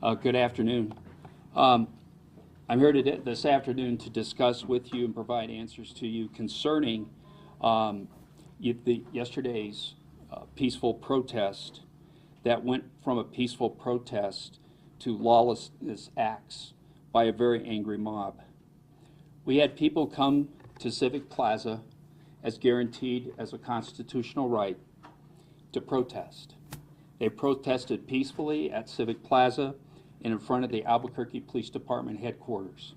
Good afternoon. I'm here this afternoon to discuss with you and provide answers to you concerning yesterday's peaceful protest that went from a peaceful protest to lawlessness acts by a very angry mob. We had people come to Civic Plaza as guaranteed as a constitutional right to protest. They protested peacefully at Civic Plaza and in front of the Albuquerque Police Department headquarters.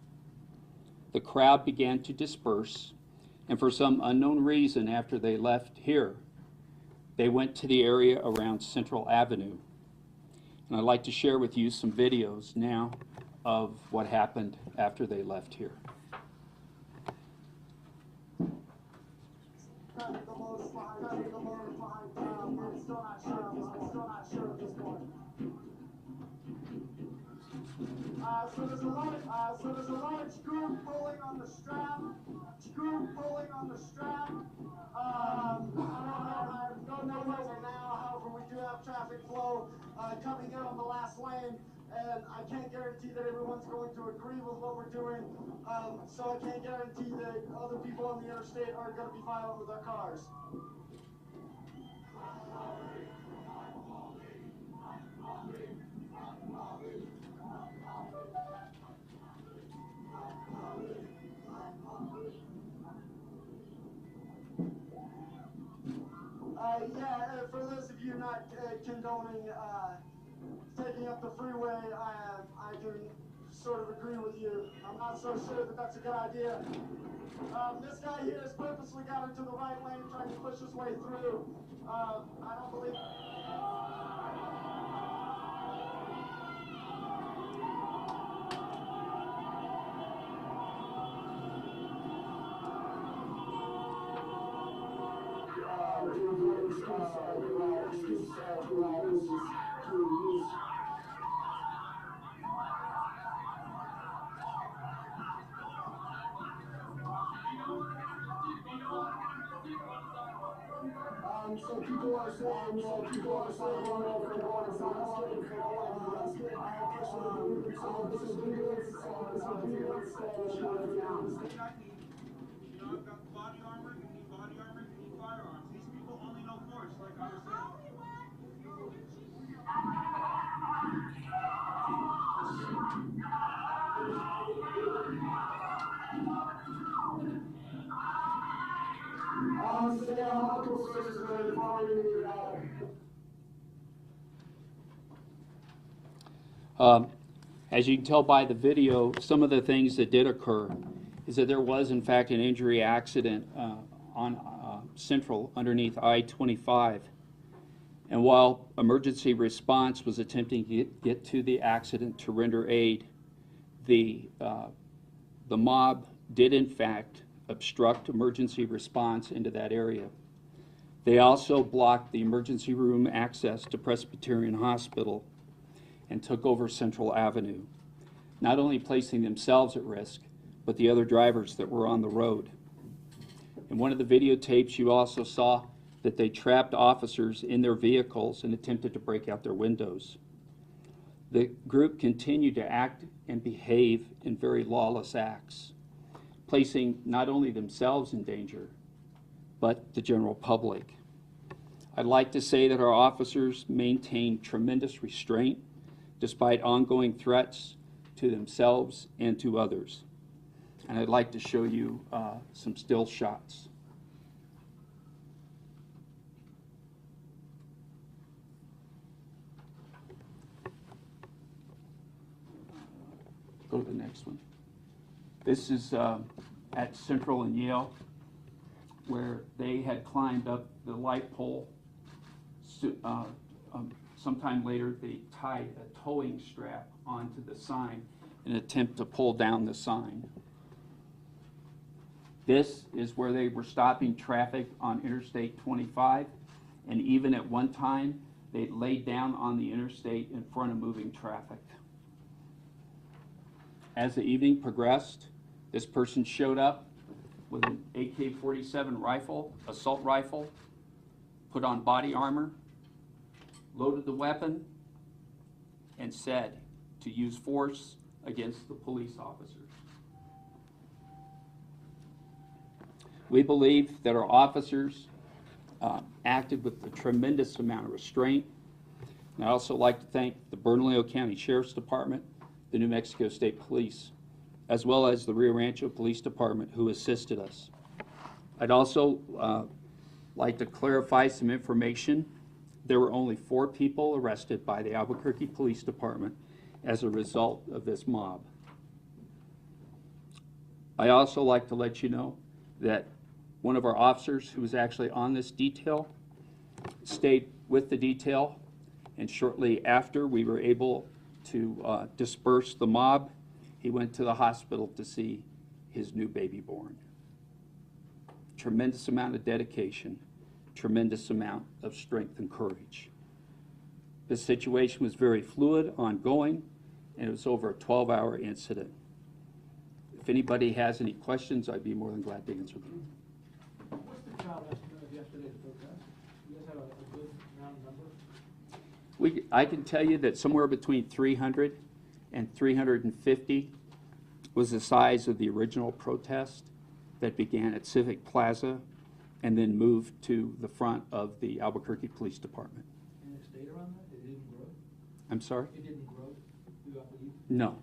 The crowd began to disperse, and for some unknown reason, after they left here, they went to the area around Central Avenue. And I'd like to share with you some videos now of what happened after they left here. So there's a large group pulling on the strap. I don't know right now. However, we do have traffic flow coming in on the last lane, and I can't guarantee that everyone's going to agree with what we're doing. So I can't guarantee that other people on the interstate aren't going to be violent with their cars. For those of you not condoning taking up the freeway, I can sort of agree with you. I'm not so sure that that's a good idea. This guy here has purposely got into the right lane trying to push his way through. I don't believe... So people are saying, run over and go I've got body armor, you need body armor, you need firearms. These people only know force, like I was saying. As you can tell by the video, some of the things that did occur is that there was, in fact, an injury accident on Central underneath I-25. And while emergency response was attempting to get to the accident to render aid, the mob did, in fact, obstruct emergency response into that area. They also blocked the emergency room access to Presbyterian Hospital and took over Central Avenue, not only placing themselves at risk, but the other drivers that were on the road. In one of the videotapes, you also saw that they trapped officers in their vehicles and attempted to break out their windows. The group continued to act and behave in very lawless acts, placing not only themselves in danger, but the general public. I'd like to say that our officers maintained tremendous restraint despite ongoing threats to themselves and to others. And I'd like to show you some still shots. Go to the next one. This is at Central and Yale, where they had climbed up the light pole. Sometime later, they tied a towing strap onto the sign in an attempt to pull down the sign. This is where they were stopping traffic on Interstate 25, and even at one time, they laid down on the interstate in front of moving traffic. As the evening progressed, this person showed up with an AK-47 rifle, assault rifle, put on body armor, loaded the weapon, and said to use force against the police officers. We believe that our officers acted with a tremendous amount of restraint. And I'd also like to thank the Bernalillo County Sheriff's Department, the New Mexico State Police, as well as the Rio Rancho Police Department who assisted us. I'd also like to clarify some information. There were only 4 people arrested by the Albuquerque Police Department as a result of this mob. I also like to let you know that one of our officers who was actually on this detail stayed with the detail, and shortly after we were able to disperse the mob, he went to the hospital to see his new baby born. Tremendous amount of dedication, tremendous amount of strength and courage. The situation was very fluid, ongoing, and it was over a 12-hour incident. If anybody has any questions, I'd be more than glad to answer them. What's the crowd estimate of yesterday's protest? You guys have a good round number? I can tell you that somewhere between 300 and 350 was the size of the original protest that began at Civic Plaza and then moved to the front of the Albuquerque Police Department. And it stayed around that? It didn't grow? I'm sorry? It didn't grow throughout the week? No.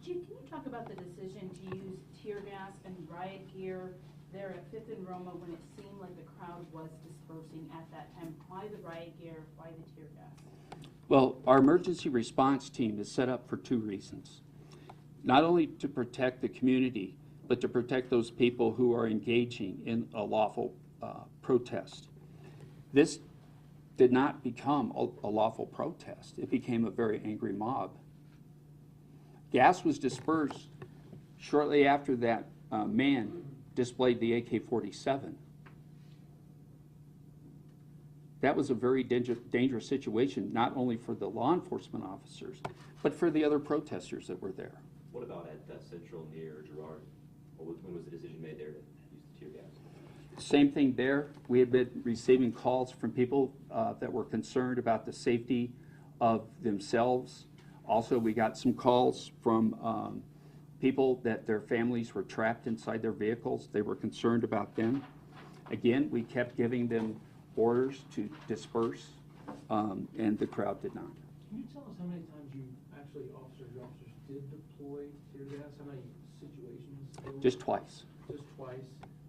Chief, can you talk about the decision to use tear gas and riot gear there at 5th and Roma when it seemed like the crowd was dispersing at that time? Why the riot gear? Why the tear gas? Well, our emergency response team is set up for 2 reasons. Not only to protect the community, but to protect those people who are engaging in a lawful protest. This did not become a lawful protest. It became a very angry mob. Gas was dispersed shortly after that man displayed the AK-47. That was a very dangerous situation, not only for the law enforcement officers, but for the other protesters that were there. What about at Central near Girard? When was the decision made there to use the tear gas? Same thing there. We had been receiving calls from people that were concerned about the safety of themselves. Also, we got some calls from people that their families were trapped inside their vehicles. They were concerned about them. Again, we kept giving them orders to disperse, and the crowd did not. Can you tell us how many times your officers did deploy tear gas? How many situations? Just twice. Just twice.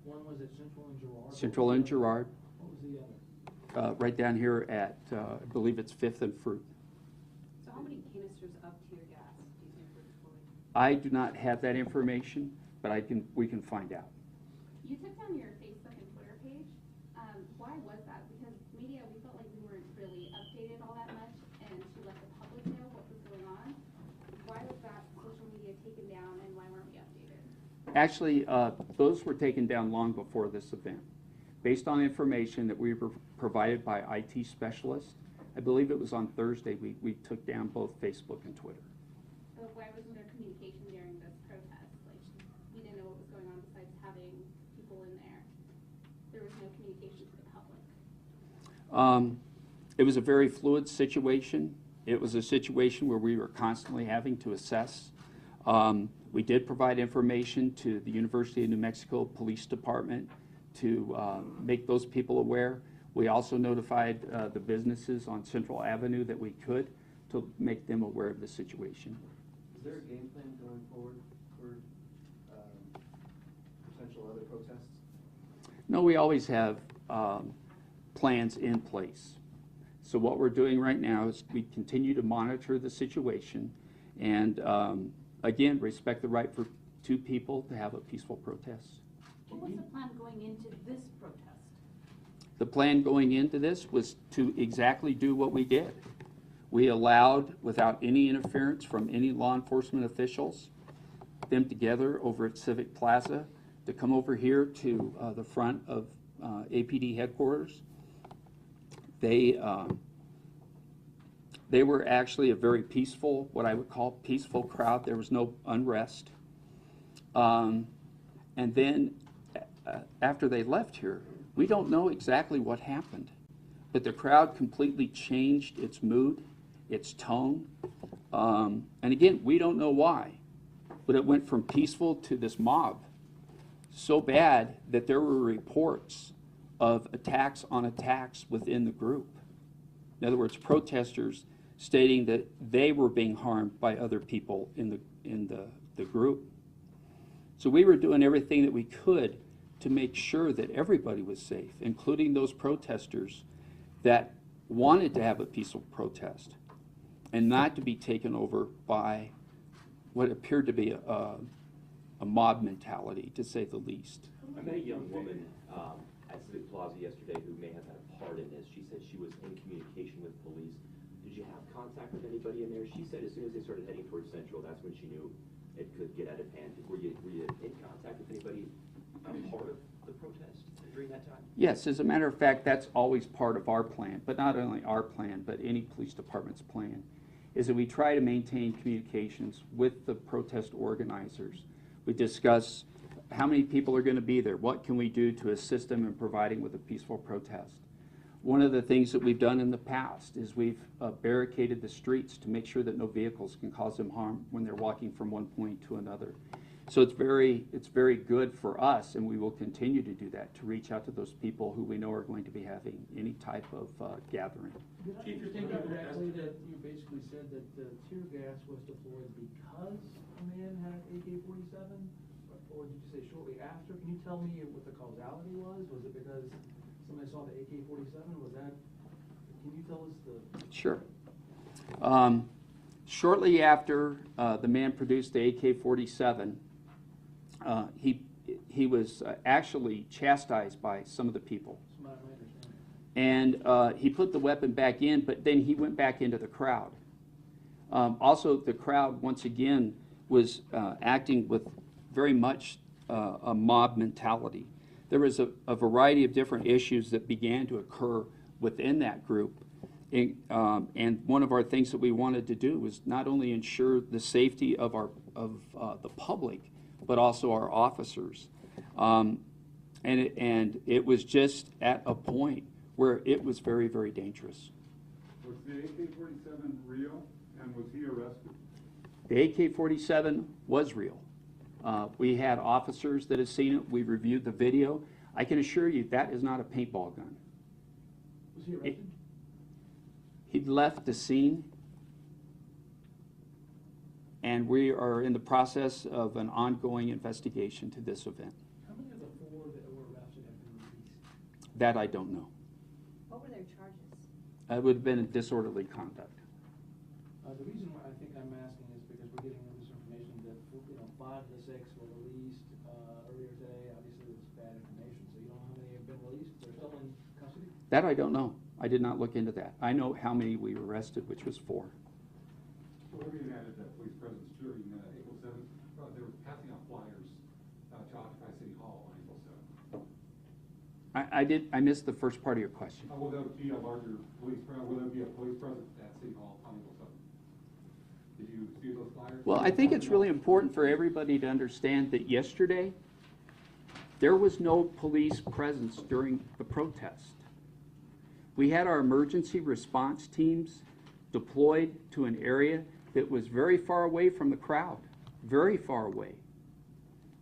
One was at Central and Girard. Central and Girard, What was the other? right down here at, I believe it's 5th and Fruit. So how many canisters of tear gas do you think were deployed? I do not have that information, but we can find out. You took down your Facebook and Twitter page. Why was that? Because media, we felt like we weren't really updated all that much, and to let the public know what was going on. Why was that social media taken down, and why weren't we updated? Actually, those were taken down long before this event. Based on information that we were provided by IT specialists, I believe it was on Thursday, we took down both Facebook and Twitter. So why wasn't there communication during this protest? Like, we didn't know what was going on besides having people in there. There was no communication to the public. It was a very fluid situation. It was a situation where we were constantly having to assess. We did provide information to the University of New Mexico Police Department to make those people aware. We also notified the businesses on Central Avenue that we could to make them aware of the situation. Is there a game plan going forward for potential other protests? No, we always have plans in place. So what we're doing right now is we continue to monitor the situation and again, respect the right for 2 people to have a peaceful protest. What was the plan going into this protest? The plan going into this was to exactly do what we did. We allowed, without any interference from any law enforcement officials, them together over at Civic Plaza to come over here to the front of APD headquarters. They were actually a very peaceful, what I would call peaceful crowd. There was no unrest. And then after they left here, we don't know exactly what happened, but the crowd completely changed its mood its tone. And again, we don't know why, but it went from peaceful to this mob. So bad that there were reports of attacks on attacks within the group. In other words, protesters stating that they were being harmed by other people in the group. So we were doing everything that we could to make sure that everybody was safe, including those protesters that wanted to have a peaceful protest and not to be taken over by what appeared to be a mob mentality, to say the least. I met a young woman at Civic Plaza yesterday who may have had a part in this. She said she was in communication with police. Did you have contact with anybody in there? She said as soon as they started heading towards Central, that's when she knew it could get out of hand. Were you in contact with anybody part of the protest during that time? Yes, as a matter of fact, that's always part of our plan, but not only our plan, but any police department's plan, is that we try to maintain communications with the protest organizers. We discuss how many people are going to be there, what can we do to assist them in providing with a peaceful protest. One of the things that we've done in the past is we've barricaded the streets to make sure that no vehicles can cause them harm when they're walking from one point to another. So it's very good for us, and we will continue to do that, to reach out to those people who we know are going to be having any type of gathering. Did I understand you correctly that you basically said that the tear gas was deployed because a man had an AK-47? Or did you say shortly after? Can you tell me what the causality was? Was it because somebody saw the AK-47? Was that, can you tell us the? Sure. Shortly after the man produced the AK-47, he was actually chastised by some of the people. And he put the weapon back in, but then he went back into the crowd. Also, the crowd, once again, was acting with very much a mob mentality. There was a variety of different issues that began to occur within that group. And one of our things that we wanted to do was not only ensure the safety of the public, but also our officers. And it was just at a point where it was very, very dangerous. Was the AK-47 real, and was he arrested? The AK-47 was real. We had officers that have seen it. We've reviewed the video. I can assure you that is not a paintball gun. Was he arrested? He'd left the scene, and we are in the process of an ongoing investigation to this event. How many of the four that were arrested have been released? That I don't know. What were their charges? It would have been a disorderly conduct. The reason why I think I'm asking is because we're getting this information that 5 of the 6 were released earlier today. Obviously, it was bad information, so you don't know how many have been released. They're still in custody. That I don't know. I did not look into that. I know how many we arrested, which was 4. What were you added that police presence during April 7th? They were passing out flyers to occupy City Hall on April 7th. I missed the first part of your question. Will there be a larger police presence? Will there be a police presence at City Hall on April 7th? Did you see those flyers? Well, I think it's really important for everybody to understand that yesterday there was no police presence during the protest. We had our emergency response teams deployed to an area that was very far away from the crowd, very far away,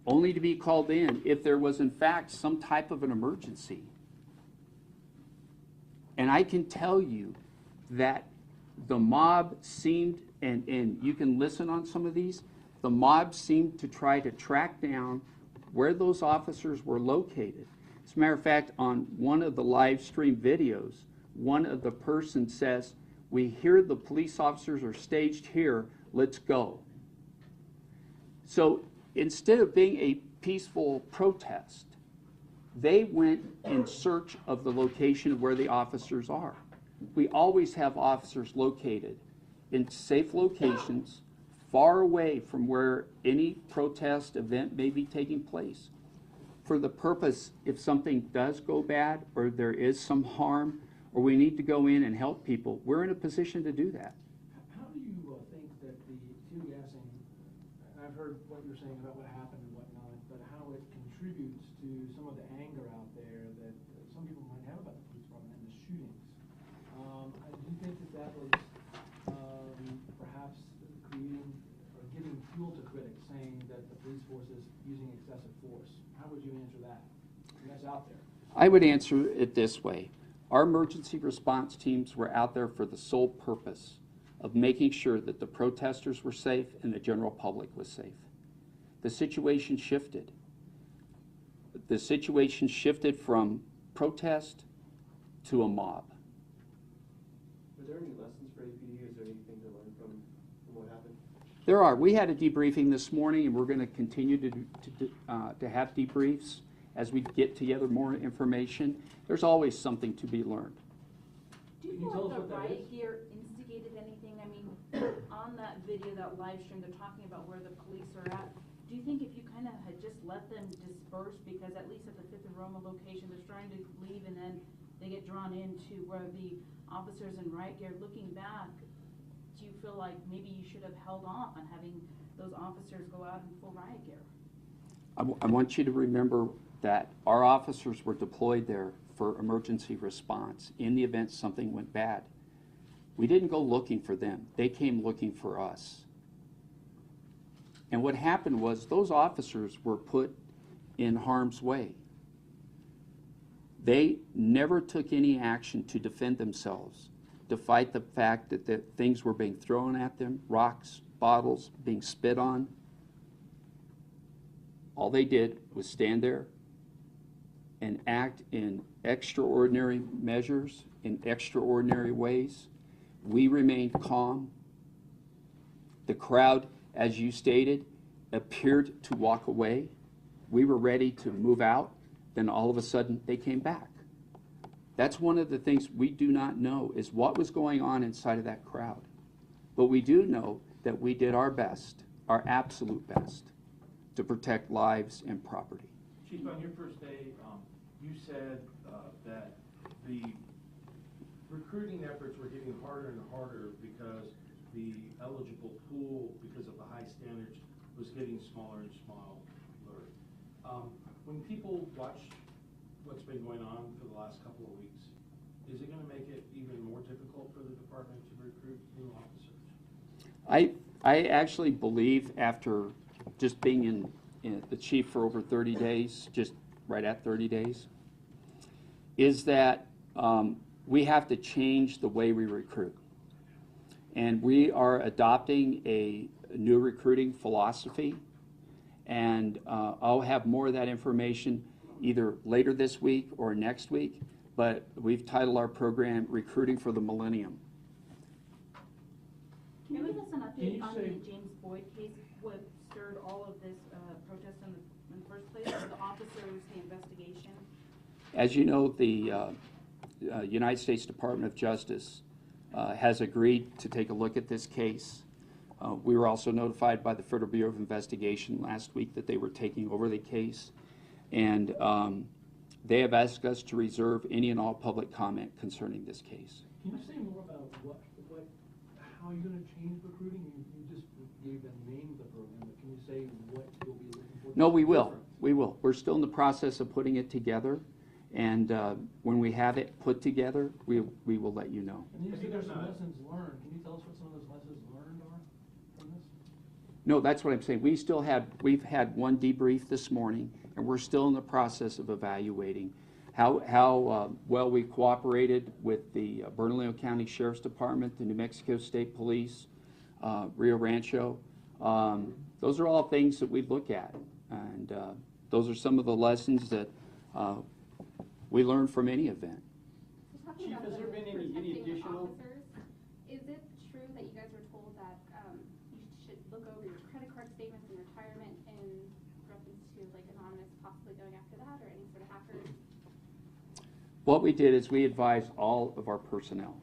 only to be called in if there was in fact some type of an emergency. And I can tell you that the mob seemed, and you can listen on some of these, the mob seemed to try to track down where those officers were located. As a matter of fact, on one of the live stream videos, one of the persons says, "We hear the police officers are staged here, let's go." So instead of being a peaceful protest, they went in search of the location where the officers are. We always have officers located in safe locations, far away from where any protest event may be taking place, for the purpose, if something does go bad or there is some harm or we need to go in and help people, we're in a position to do that. How do you think that the tear gassing, and I've heard what you're saying about what happened and whatnot, but how it contributes to some of the anger out there that some people might have about the police department and the shootings? Do you think that that was that the police force is using excessive force. How would you answer that? And that's out there. I would answer it this way. Our emergency response teams were out there for the sole purpose of making sure that the protesters were safe and the general public was safe. The situation shifted. The situation shifted from protest to a mob. Are there any lessons for APD? Is there anything to learn from what happened? There are. We had a debriefing this morning, and we're going to continue to have debriefs as we get together more information. There's always something to be learned. Do you Can you feel tell us like the what that riot is? gear instigated anything? I mean, on that video, that live stream, they're talking about where the police are at. Do you think if you kind of had just let them disperse, because at least at the 5th and Roma location, they're trying to leave and then they get drawn into where the officers in riot gear, looking back, do you feel like maybe you should have held off on having those officers go out in full riot gear? I want you to remember that our officers were deployed there for emergency response in the event something went bad. We didn't go looking for them. They came looking for us. And what happened was those officers were put in harm's way. They never took any action to defend themselves, to fight the fact that things were being thrown at them, rocks, bottles, being spit on. All they did was stand there and act in extraordinary measures, in extraordinary ways. We remained calm. The crowd, as you stated, appeared to walk away. We were ready to move out. Then all of a sudden, they came back. That's one of the things we do not know, is what was going on inside of that crowd. But we do know that we did our best, our absolute best, to protect lives and property. Chief, on your first day, you said that the recruiting efforts were getting harder and harder because the eligible pool, because of the high standards, was getting smaller and smaller. When people watch what's been going on for the last couple of weeks, is it going to make it even more difficult for the department to recruit new officers? I actually believe, after just being in the chief for over 30 days, just right at 30 days, is that we have to change the way we recruit. And we are adopting a new recruiting philosophy. And I'll have more of that information either later this week or next week. But we've titled our program Recruiting for the Millennium. Can you give us an Can you update on say- the James Boyd case? What stirred all of this protest in the first place? The officers, the investigation? As you know, the United States Department of Justice has agreed to take a look at this case. We were also notified by the Federal Bureau of Investigation last week that they were taking over the case. And they have asked us to reserve any and all public comment concerning this case. Can you say more about how you're going to change recruiting? You just gave the name of the program, but can you say what you'll be looking for? No, we will. We will. We're still in the process of putting it together. And when we have it put together, we will let you know. And you said there's some lessons learned. Can you tell us what some of those lessons learned are from this? No, that's what I'm saying. We've had one debrief this morning, and we're still in the process of evaluating how well we cooperated with the Bernalillo County Sheriff's Department, the New Mexico State Police, Rio Rancho. Those are all things that we look at, and those are some of the lessons that we learn from any event. Chief, has there been any protecting the additional- officers, is it true that you guys were told that you should look over your credit card statements in retirement in reference to like anonymous possibly going after that or any sort of hackers? What we did is we advised all of our personnel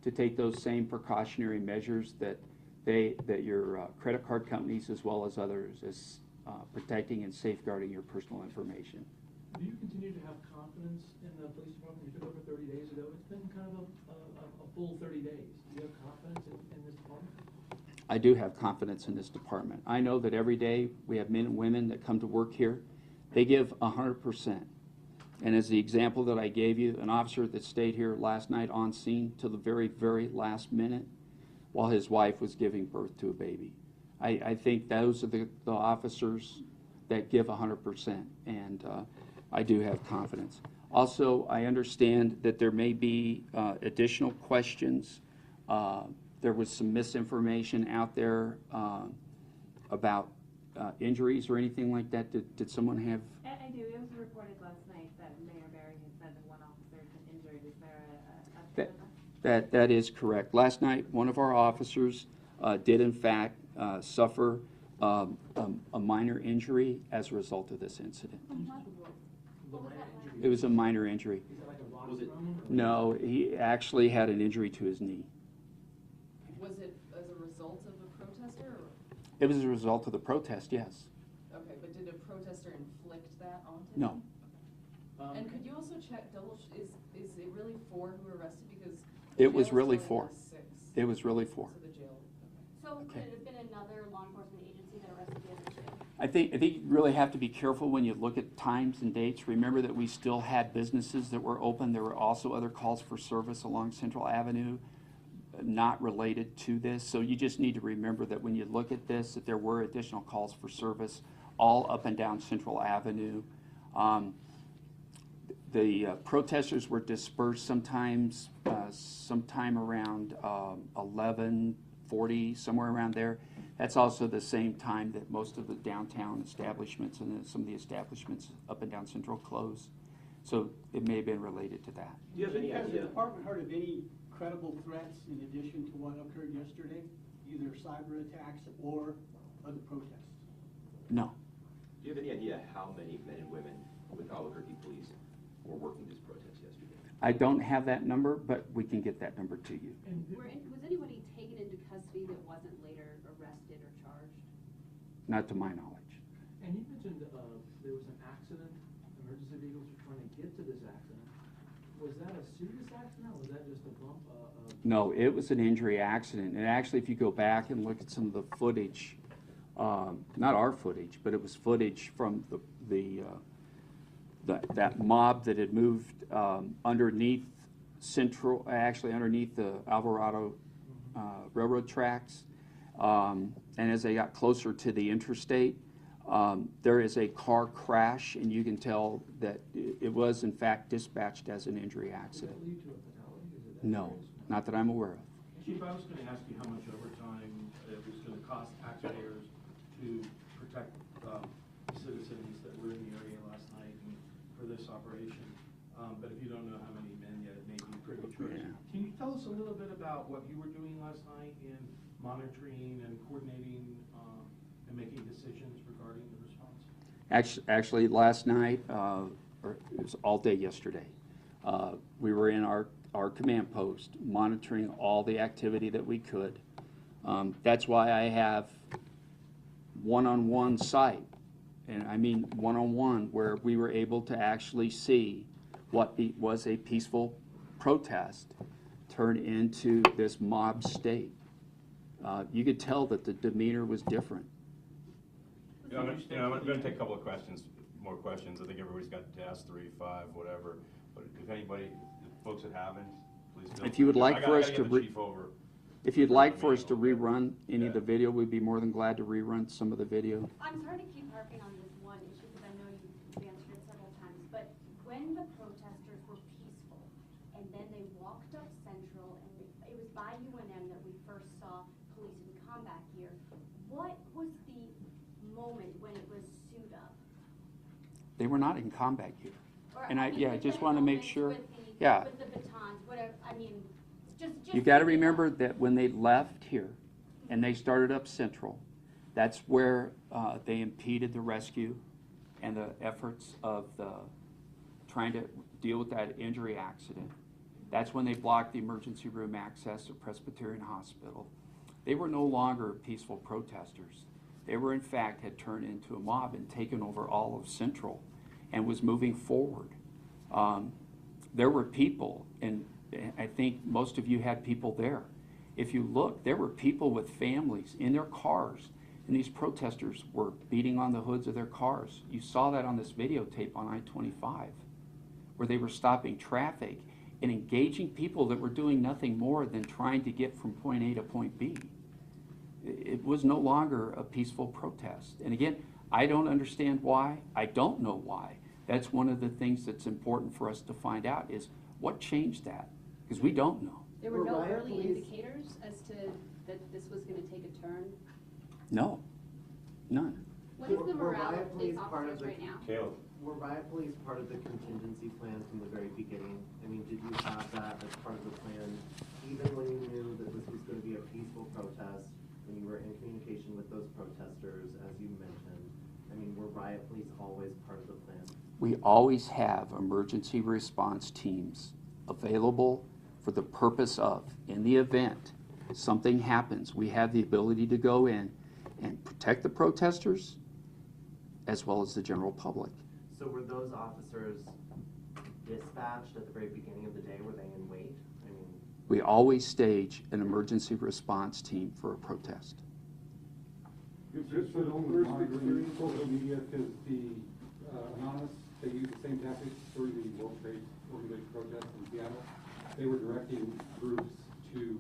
to take those same precautionary measures that your credit card companies as well as others is protecting and safeguarding your personal information. Do you continue to have confidence in the police department? You took over 30 days ago. It's been kind of a full 30 days. Do you have confidence in this department? I do have confidence in this department. I know that every day we have men and women that come to work here. They give 100%. And as the example that I gave you, an officer that stayed here last night on scene till the very, very last minute while his wife was giving birth to a baby. I think those are the officers that give 100%, and I do have confidence. Also, I understand that there may be additional questions. There was some misinformation out there about injuries or anything like that. Did someone have? I do. It was reported last night that Mayor Barry had said that one officer had been injured. Is there a update on that? That is correct. Last night, one of our officers did in fact suffer a minor injury as a result of this incident. It was a minor injury. Is it like a rock Was it- thrown, or- No, he actually had an injury to his knee. Was it as a result of a protester, or, It was a result of the protest, yes. okay, but did a protester inflict that onto him? No. And could you also check, is it really 4 who were arrested, because It the was jail's really telling 4. us 6. It was really 4. So the jail, okay. So Okay. could it have been another law enforcement agency that arrested the other 2? I think you really have to be careful when you look at times and dates. Remember that we still had businesses that were open. There were also other calls for service along Central Avenue not related to this. So you just need to remember that when you look at this, that there were additional calls for service all up and down Central Avenue. The protesters were dispersed sometime around 11:40, somewhere around there. That's also the same time that most of the downtown establishments and then some of the establishments up and down Central closed. So it may have been related to that. Do you have any Has the idea? department heard of any credible threats in addition to what occurred yesterday? Either cyber attacks or other protests? No. Do you have any idea how many men and women with Albuquerque police were working this protest yesterday? I don't have that number, but we can get that number to you. Was anybody taken into custody that wasn't later arrested or charged? Not to my knowledge. And you mentioned there was an accident, emergency vehicles were trying to get to this accident. Was that a serious accident, or was that just a bump? No, it was an injury accident. And actually, if you go back and look at some of the footage, not our footage, but it was footage from that mob that had moved underneath underneath the Alvarado railroad tracks. And as they got closer to the interstate, there is a car crash, and you can tell that it was in fact dispatched as an injury Did accident. that lead to a fatality? Is it that No, serious? not that I'm aware of. Chief, I was gonna ask you how much overtime it was gonna cost taxpayers to protect citizens that were in the area last night and for this operation. But if you don't know how many men yet, it may be premature. Yeah. Can you tell us a little bit about what you were doing last night in monitoring and coordinating and making decisions regarding the response? Actually, last night, or it was all day yesterday, we were in our command post monitoring all the activity that we could. That's why I have one-on-one sight, and I mean one-on-one, where we were able to actually see what was a peaceful protest turn into this mob state. You could tell that the demeanor was different. I'm gonna take a couple of more questions. I think everybody's got to ask 3, 5, whatever. But if anybody, folks that haven't, please feel. If you would like for us to, get the chief over. if you'd like for us to rerun any of the video, we'd be more than glad to rerun some of the video. I'm sorry to keep harping on this one issue because I know you've answered it several times, but when the protesters were peaceful and then they walked up Central and it was by UNM that we first saw police in combat gear, what was the moment when it was suit up? They were not in combat gear. Or, And I mean, yeah, was just there want to make moments sure. with Yeah. With the batons, whatever, I mean, just. You got to keep it remember up. that when they left here and they started up Central, that's where they impeded the rescue and the efforts of trying to deal with that injury accident. That's when they blocked the emergency room access to Presbyterian Hospital. They were no longer peaceful protesters. They were, in fact, had turned into a mob and taken over all of Central and was moving forward. There were people, and I think most of you had people there. If you look, there were people with families in their cars, and these protesters were beating on the hoods of their cars. You saw that on this videotape on I-25, where they were stopping traffic and engaging people that were doing nothing more than trying to get from point A to point B. it was no longer a peaceful protest. And again, I don't understand why. I don't know why. That's one of the things that's important for us to find out is what changed that, because we don't know. There were Were no riot early police- indicators as to that this was gonna take a turn? No, none. What is the Were morale riot of police police part of officers the- right now? Caleb? Were riot police part of the contingency plan from the very beginning? I mean, did you have that as part of the plan, even when you knew that this was gonna be a peaceful protest, when you were in communication with those protesters, as you mentioned? I mean, were riot police always part of the plan? We always have emergency response teams available for the purpose of, in the event something happens, we have the ability to go in and protect the protesters as well as the general public. So were those officers dispatched at the very beginning of the day? Were they in wait? I mean, We always stage an emergency response team for a protest. Just for the monitoring social media, because the Anonymous, they use the same tactics during the World Trade Organization protests in Seattle. They were directing groups to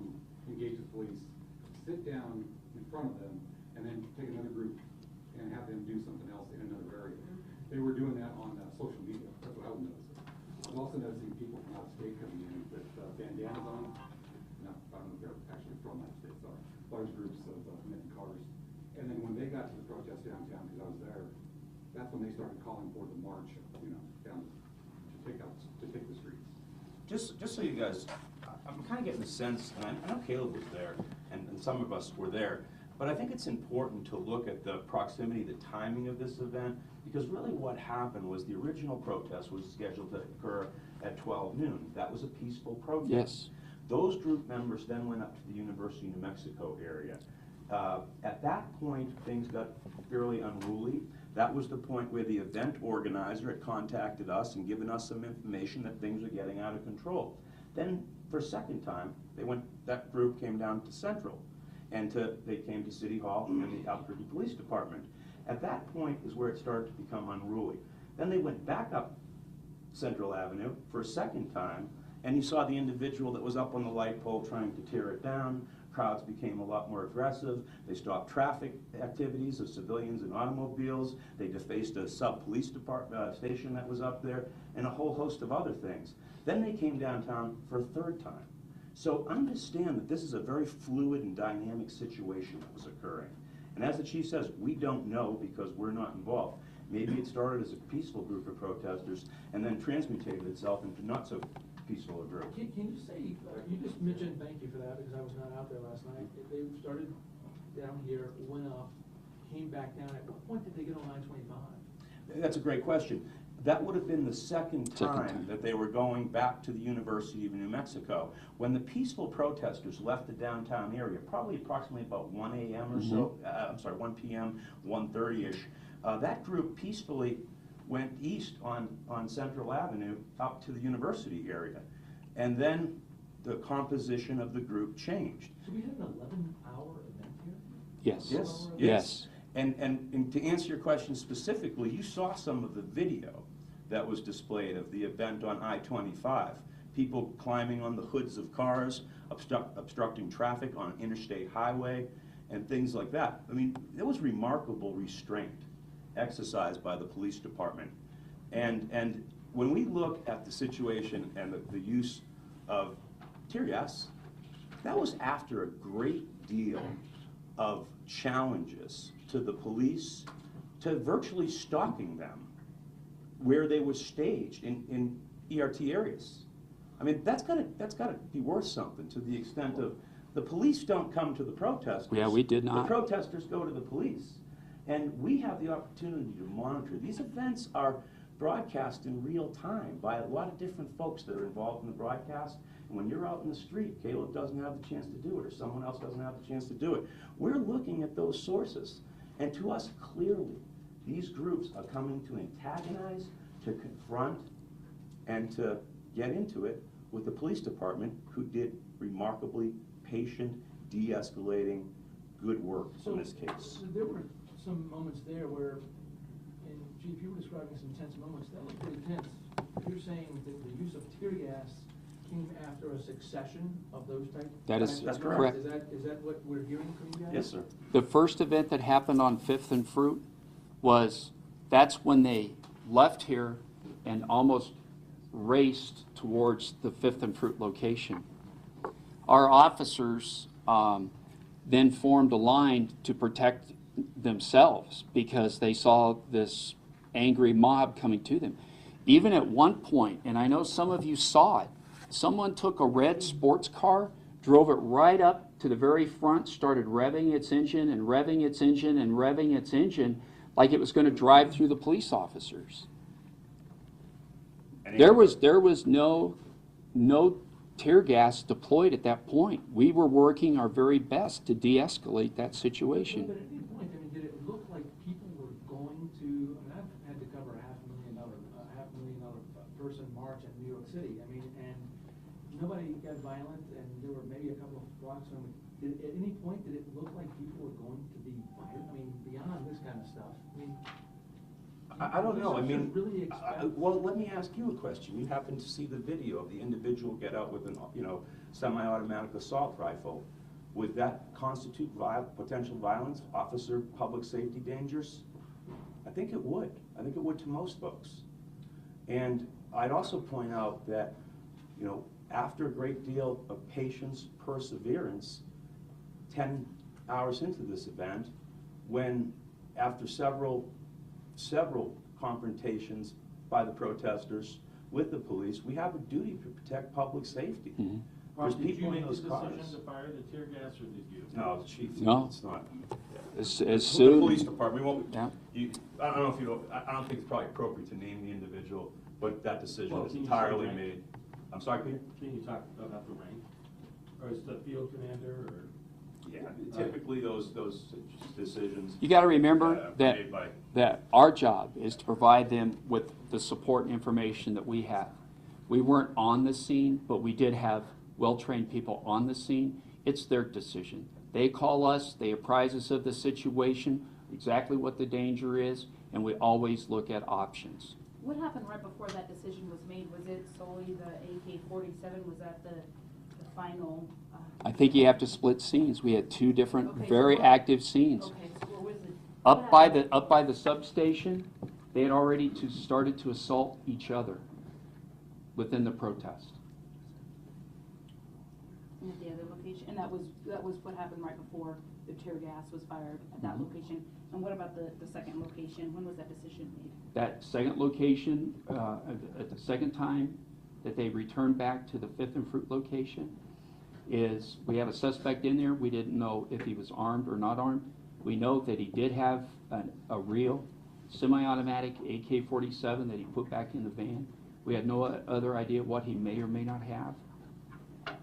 engage the police, sit down in front of them, and then take another group and have them do something else in another area. They were doing that on social media. That's what I was noticing. I was also noticing people from out of state coming in with bandanas on. No, I don't know if they're actually from out of state, sorry. Large groups of men in cars. And then when they got to the protest downtown, because I was there, that's when they started calling for the march, down to take the streets. Just so you guys, I'm kind of getting the sense, and I know Caleb was there, and some of us were there, but I think it's important to look at the proximity, the timing of this event, because really what happened was the original protest was scheduled to occur at 12 noon. That was a peaceful protest. Yes. Those group members then went up to the University of New Mexico area. At that point, things got fairly unruly. That was the point where the event organizer had contacted us and given us some information that things were getting out of control. Then, for a second time, that group came down to Central, and they came to City Hall and the Albuquerque Police Department. At that point is where it started to become unruly. Then they went back up Central Avenue for a second time, and you saw the individual that was up on the light pole trying to tear it down. Crowds became a lot more aggressive. They stopped traffic activities of civilians and automobiles. They defaced a sub-police department station that was up there, and a whole host of other things. Then they came downtown for a third time. So understand that this is a very fluid and dynamic situation that was occurring. And as the chief says, we don't know because we're not involved. Maybe it started as a peaceful group of protesters and then transmutated itself into not so peaceful a group. Can you say, you just mentioned, thank you for that, because I was not out there last night. They started down here, went up, came back down. At what point did they get on 925? That's a great question. That would have been the second time that they were going back to the University of New Mexico. When the peaceful protesters left the downtown area, probably approximately about 1 a.m. or so, 1 p.m., 1:30-ish, that group peacefully went east on Central Avenue up to the university area. And then the composition of the group changed. So we had an 11-hour event here? Yes. Yes. Yes. And to answer your question specifically, you saw some of the video that was displayed of the event on I-25. People climbing on the hoods of cars, obstructing traffic on an interstate highway, and things like that. I mean, there was remarkable restraint exercised by the police department. And when we look at the situation and the use of tear gas, that was after a great deal of challenges to the police, to virtually stalking them where they were staged in ERT areas. I mean, that's gotta be worth something to the extent of the police don't come to the protesters. Yeah, we did not. The protesters go to the police. And we have the opportunity to monitor. These events are broadcast in real time by a lot of different folks that are involved in the broadcast. And when you're out in the street, Caleb doesn't have the chance to do it, or someone else doesn't have the chance to do it. We're looking at those sources. And to us, clearly, these groups are coming to antagonize, to confront, and to get into it with the police department, who did remarkably patient, de-escalating, good work in this case. There were some moments there where, and Chief, you were describing some tense moments. That was pretty tense. You're saying that the use of tear gas came after a succession of those types? That's correct. Is that what we're hearing from you guys? Yes, sir. The first event that happened on 5th and Fruit that's when they left here and almost raced towards the 5th and Fruit location. Our officers then formed a line to protect themselves because they saw this angry mob coming to them. Even at one point, and I know some of you saw it, someone took a red sports car, drove it right up to the very front, started revving its engine and revving its engine and revving its engine like it was going to drive through the police officers. There was no tear gas deployed at that point. We were working our very best to de-escalate that situation. But at any point, I mean, did it look like people were going to, I mean, I've had to cover a $500,000 person march in New York City. I mean, and nobody got violent, and there were maybe a couple of blocks from it. At any point, did it look like people were going to be violent? I mean, beyond this kind of stuff. I mean, I don't know. I mean, really well, let me ask you a question. You happen to see the video of the individual get out with an, semi-automatic assault rifle. Would that constitute potential violence, officer, public safety dangers? I think it would. I think it would to most folks. And I'd also point out that, after a great deal of patience, perseverance, 10 hours into this event, when after several confrontations by the protesters with the police, we have a duty to protect public safety. Mm-hmm. There's Did you people in make the those decision cars. to fire the tear gas, or did you? No, Chief, No. it's not. As The soon, police department, Yeah. I don't know if you know, I don't think it's probably appropriate to name the individual, but that decision Well, is can you entirely say made. I'm sorry, Peter? Can you talk about the rank? Or is the field commander, or? Yeah, typically those decisions. you got to remember are that made by. that our job is to provide them with the support and information that we have. We weren't on the scene, but we did have well-trained people on the scene. It's their decision. They call us, they apprise us of the situation, exactly what the danger is, and we always look at options. What happened right before that decision was made? Was it solely the AK-47? Was that the final? I think you have to split scenes. We had two different, Okay, so very what- active scenes. Okay, so what was it? Up by the substation, they had already started to assault each other within the protest. And at the other location, and that was what happened right before the tear gas was fired at that Mhm. location. And what about the second location? When was that decision made? That second location, at the second time that they returned back to the 5th and Fruit location, is we have a suspect in there. We didn't know if he was armed or not armed. We know that he did have a real semi-automatic AK-47 that he put back in the van. We had no other idea what he may or may not have.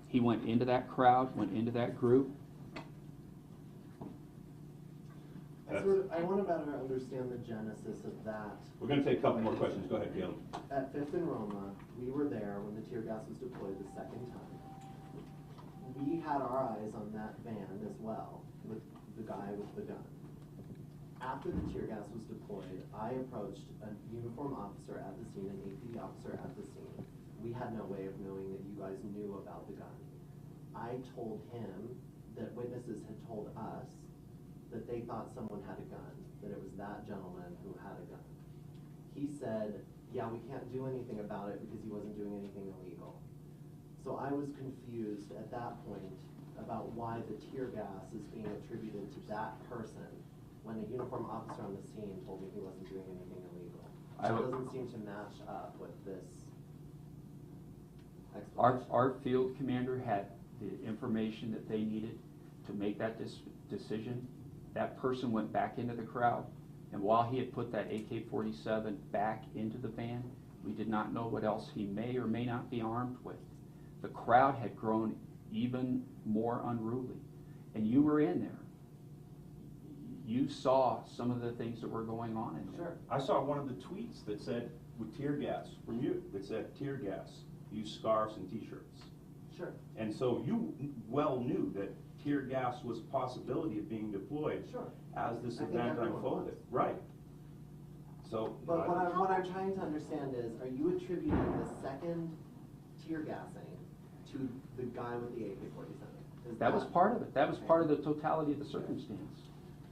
He went into that crowd, went into that group. I want to better understand the genesis of that. We're going to take a couple more questions. Go ahead, Caleb. At 5th and Roma, we were there when the tear gas was deployed the second time. We had our eyes on that van as well, with the guy with the gun. After the tear gas was deployed, I approached a uniformed officer at the scene, an APD officer at the scene. We had no way of knowing that you guys knew about the gun. I told him that witnesses had told us that they thought someone had a gun, that it was that gentleman who had a gun. He said, yeah, we can't do anything about it because he wasn't doing anything illegal. So I was confused at that point about why the tear gas is being attributed to that person when a uniformed officer on the scene told me he wasn't doing anything illegal. That doesn't seem to match up with this explanation. Our field commander had the information that they needed to make that decision. That person went back into the crowd, and while he had put that AK-47 back into the van, we did not know what else he may or may not be armed with. The crowd had grown even more unruly, and you were in there. You saw some of the things that were going on in there. Sure. I saw one of the tweets that said, with tear gas, from you, that said, tear gas, use scarves and t-shirts. Sure. And so you well knew that tear gas was a possibility of being deployed as this event unfolded. Right. So. But what I'm trying to understand is, are you attributing the second tear gassing to the guy with the AK-47? That was part of it. That was part of the totality of the circumstance.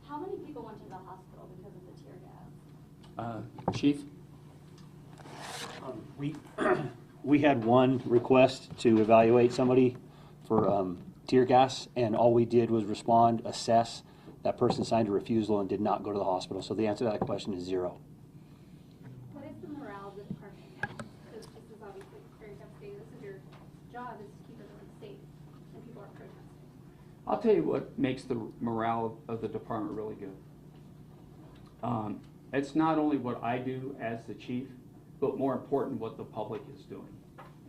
How many people went to the hospital because of the tear gas? Chief? We had one request to evaluate somebody for tear gas, and all we did was respond, assess. That person signed a refusal and did not go to the hospital. So the answer to that question is 0. What is the morale of the department now? Because this is obviously very devastating. This is your job, is to keep everyone safe, and people are protesting. I'll tell you what makes the morale of the department really good. It's not only what I do as the chief, but more important, what the public is doing.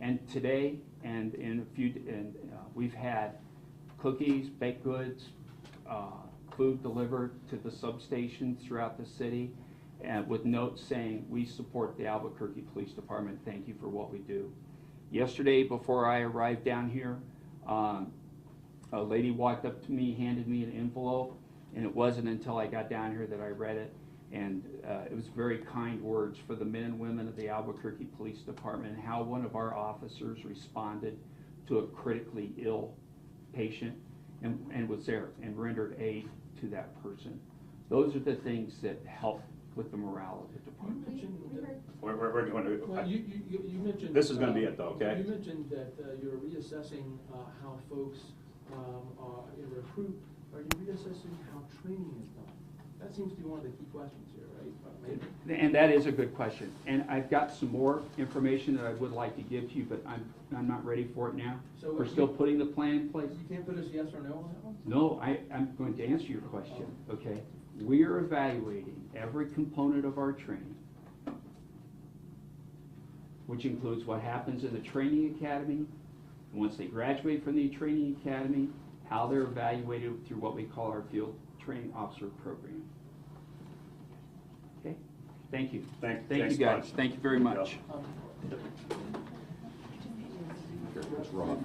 And today, and in a few, we've had cookies, baked goods, food delivered to the substations throughout the city, and with notes saying, we support the Albuquerque Police Department, thank you for what we do. Yesterday, before I arrived down here, a lady walked up to me, handed me an envelope, and it wasn't until I got down here that I read it, and it was very kind words for the men and women of the Albuquerque Police Department, and how one of our officers responded to a critically ill patient and was there and rendered aid to that person. Those are the things that help with the morale of the department. We're going to. Well, you mentioned. This is going to be it, though, okay? You mentioned that you're reassessing how folks recruit. Are you reassessing how training is done? That seems to be one of the key questions here, right? Maybe. And that is a good question. And I've got some more information that I would like to give to you, but I'm not ready for it now. So we're still putting the plan in place. You can't put us yes or no on that one? No, I'm going to answer your question, okay? We are evaluating every component of our training, which includes what happens in the training academy, and once they graduate from the training academy, how they're evaluated through what we call our field training officer program. Okay? Thank you. Thank you, guys. Thank you very much. It's Rob.